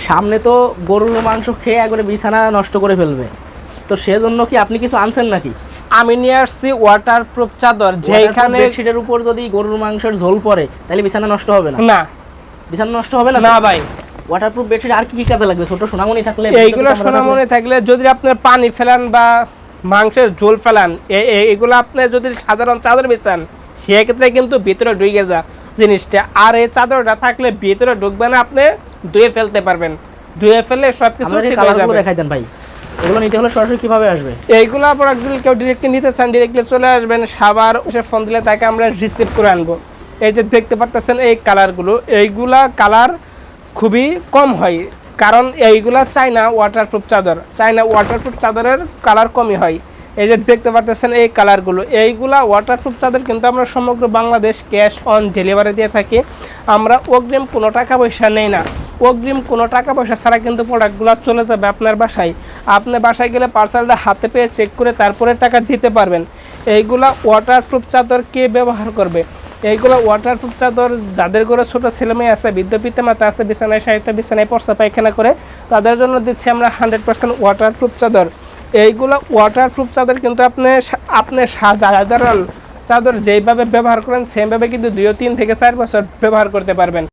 সামনে তো গরুর মাংস খেয়ে একবারে বিছানা নষ্ট করে ফেলবে, তো সেজন্য কি আপনি কিছু আনছেন নাকি? আমি নিয়ে আসছি ওয়াটারপ্রুফ চাদর, যেখানে বেডশিটের উপর যদি গরুর মাংসের ঝোল পড়ে তাহলে বিছানা নষ্ট হবে না? না, বিছানা নষ্ট হবে না? না ভাই। ওয়াটারপ্রুফ বেডশিট আর কি কি কাজে লাগবে? ছোট সোনামণি থাকলে, এইগুলো সোনামণি থাকলে, যদি আপনার পানি ফেলান বা মাংসের ঝোল ফেলান, এগুলো আপনি যদি সাধারণ চাদর বিছান সেক্ষেত্রে কিন্তু ভিতরে ঢুকে যা জিনিসটা, আর এই চাদরটা থাকলে ভিতরে ঢুকবে না, আপনি ধুয়ে ফেলতে পারবেন, ধুয়ে ফেললে সবকিছু ঠিক হয়ে যাবে। দেখাই দেন ভাই, এগুলো নিতে হলে সরাসরি কিভাবে আসবে? এইগুলো প্রোডাক্ট যদি কেউ ডিরেক্টলি নিতে চান, ডিরেক্টলি চলে আসবেন, সাবার এসে ফোন দিলে তাকে আমরা রিসিভ করে আনবো। এই যে দেখতে পাচ্ছেন এই কালারগুলো, এইগুলা কালার খুবই কম হয়, কারণ এইগুলা চায়না ওয়াটারপ্রুফ চাদর, চায়না ওয়াটারপ্রুফ চাদরের কালার কমই হয়। এই যে দেখতে পাচ্ছেন এই কালারগুলো, এইগুলা ওয়াটারপ্রুফ চাদর কিন্তু আমরা সমগ্র বাংলাদেশ ক্যাশ অন ডেলিভারি দিয়ে থাকি। আমরা অগ্রিম কোনো টাকা পয়সা নেই না, অগ্রিম কোনো টাকা পয়সা ছাড়া কিন্তু প্রোডাক্টগুলো চলে যাবে আপনার বাসায়। আপনি বাসায় গেলে পার্সেলটা হাতে পেয়ে চেক করে তারপরে টাকা দিতে পারবেন। এইগুলা ওয়াটারপ্রুফ চাদর কে ব্যবহার করবে? এইগুলো ওয়াটারপ্রুফ চাদর যাদের ঘরে ছোটো ছেলেমেয়ে আছে, বৃদ্ধ পিতামাতা আছে, বিছানায় সাহিত্য বিছানায় পড়তে পায়খানা করে, তাদের জন্য দিচ্ছি আমরা 100% ওয়াটারপ্রুফ চাদর। এইগুলো ওয়াটারপ্রুফ চাদর কিন্তু আপনি সাধারণ চাদর যেইভাবে ব্যবহার করেন সেমভাবে কিন্তু 2, 3 থেকে 4 বছর ব্যবহার করতে পারবেন।